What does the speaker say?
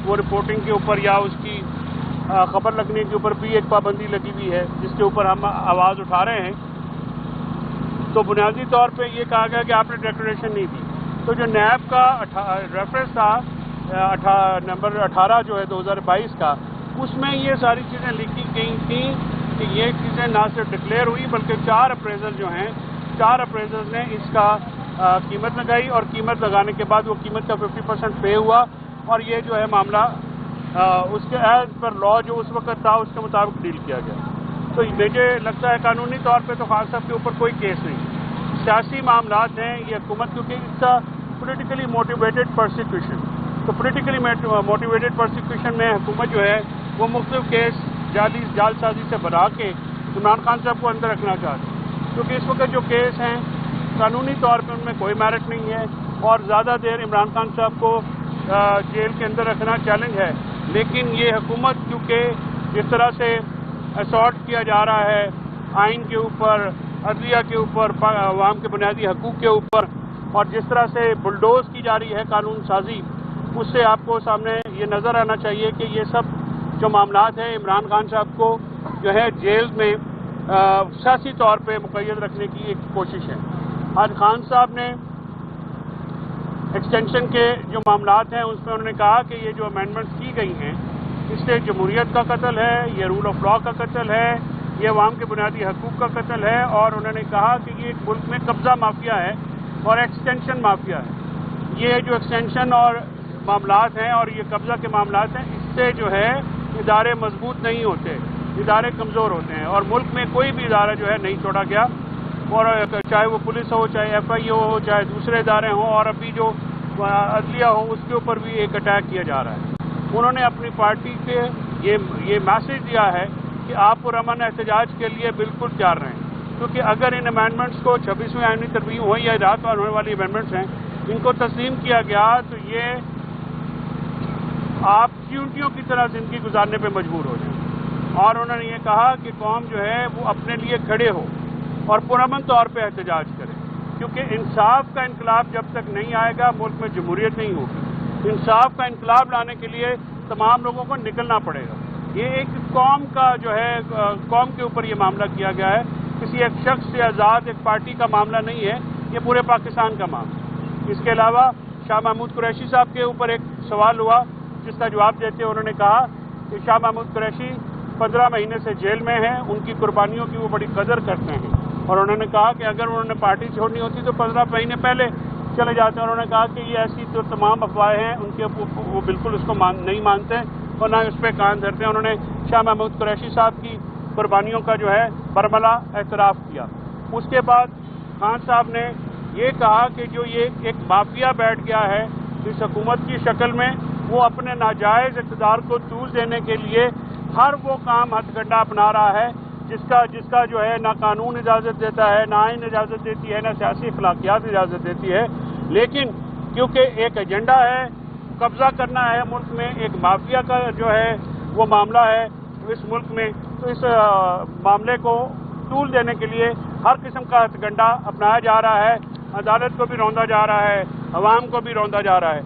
वो रिपोर्टिंग के ऊपर या उसकी खबर लगने के ऊपर भी एक पाबंदी लगी हुई है, जिसके ऊपर हम आवाज़ उठा रहे हैं। तो बुनियादी तौर पे ये कहा गया कि आपने डिक्लेरेशन नहीं दी। तो जो नैब का रेफरेंस था नंबर 18 जो है 2022 का, उसमें ये सारी चीज़ें लिखी गई थी कि ये चीज़ें ना सिर्फ डिक्लेयर हुई बल्कि 4 अप्रेजर जो हैं, 4 अप्रेजर्स ने इसका कीमत लगाई और कीमत लगाने के बाद वो कीमत का 50% पे हुआ और ये जो है मामला उसके एज पर लॉ जो उस वक्त था उसके मुताबिक डील किया गया। तो मुझे लगता है कानूनी तौर पे तो खान साहब के ऊपर कोई केस नहीं, सियासी मामलात हैं ये हुकूमत, क्योंकि इसका पोलिटिकली मोटिवेटेड प्रोसिक्यूशन, तो पोलिटिकली मोटिवेटेड प्रोसिक्यूशन में हुकूमत जो है वो मुख्तलिफ केस जालसाजी से बना के इमरान खान साहब को अंदर रखना चाहती है, क्योंकि इस वक्त जो केस हैं कानूनी तौर पर उनमें कोई मेरिट नहीं है और ज़्यादा देर इमरान खान साहब को जेल के अंदर रखना चैलेंज है। लेकिन ये हुकूमत क्योंकि जिस तरह से असॉल्ट किया जा रहा है आइन के ऊपर, अदलिया के ऊपर, अवाम के बुनियादी हकूक़ के ऊपर, और जिस तरह से बुलडोज़ की जा रही है कानून साजी, उससे आपको सामने ये नज़र आना चाहिए कि ये सब जो मामलात हैं इमरान खान साहब को जो है जेल में सियासी तौर पे मुक़य्यद रखने की एक कोशिश है। आज खान साहब ने एक्सटेंशन के जो मामलात हैं उसमें उन्होंने कहा कि ये जो अमेंडमेंट्स की गई हैं इससे जमहूरियत का कत्ल है, ये रूल ऑफ लॉ का कत्ल है, ये अवाम के बुनियादी हकूक़ का कत्ल है, और उन्होंने कहा कि ये मुल्क में कब्ज़ा माफिया है और एक्सटेंशन माफिया है। ये जो एक्सटेंशन और मामलात हैं और ये कब्ज़ा के मामलात हैं, इससे जो है इदारे मजबूत नहीं होते, इदारे कमज़ोर होते हैं और मुल्क में कोई भी इदारा जो है नहीं छोड़ा गया, और चाहे वो पुलिस हो, चाहे FIO हो, चाहे दूसरे इदारे हों, और अभी जो अदलिया हो उसके ऊपर भी एक अटैक किया जा रहा है। उन्होंने अपनी पार्टी के ये मैसेज दिया है कि आप पुरअमन एहतजाज के लिए बिल्कुल तैयार रहें, क्योंकि अगर इन अमेंडमेंट्स को 26वीं आईनी तरमीम हो या रात पर होने वाली अमेंडमेंट्स हैं, इनको तस्लीम किया गया तो ये आप चींटियों की तरह ज़िंदगी गुजारने पर मजबूर हो जाए। और उन्होंने ये कहा कि कौम जो है वो अपने लिए खड़े हो और पुरअमन तौर पर एहतजाज करे, क्योंकि इंसाफ का इनकलाब जब तक नहीं आएगा मुल्क में जमहूरियत नहीं होगी। इंसाफ का इनकलाब लाने के लिए तमाम लोगों को निकलना पड़ेगा। ये एक कौम का जो है कौम के ऊपर ये मामला किया गया है, किसी एक शख्स से आज़ाद एक पार्टी का मामला नहीं है, ये पूरे पाकिस्तान का मामला। इसके अलावा शाह महमूद कुरैशी साहब के ऊपर एक सवाल हुआ जिसका जवाब देते हुए उन्होंने कहा कि शाह महमूद कुरैशी 15 महीने से जेल में हैं, उनकी कुर्बानियों की वो बड़ी कदर करते हैं, और उन्होंने कहा कि अगर उन्होंने पार्टी छोड़नी होती तो 15 महीने पहले चले जाते हैं। उन्होंने कहा कि ये ऐसी जो तमाम अफवाहें हैं उनके वो बिल्कुल उसको नहीं मानते और ना उस पर कान धरते हैं। उन्होंने शाह महमूद कुरैशी साहब की कुर्बानियों का जो है बरमला एतराफ़ किया। उसके बाद खान साहब ने ये कहा कि जो ये एक माफिया बैठ गया है इस हुकूमत की शक्ल में, वो अपने नाजायज़ इक़्तिदार को तूल देने के लिए हर वो काम हथकंडा अपना रहा है जिसका जो है ना कानून इजाज़त देता है, ना आइन इजाज़त देती है, ना सियासी अखलाकियात इजाज़त देती है। लेकिन क्योंकि एक एजेंडा है, कब्ज़ा करना है मुल्क में, एक माफिया का जो है वो मामला है इस मुल्क में, तो इस मामले को तूल देने के लिए हर किस्म का हथकंडा अपनाया जा रहा है। अदालत को भी रौंदा जा रहा है, अवाम को भी रौंदा जा रहा है।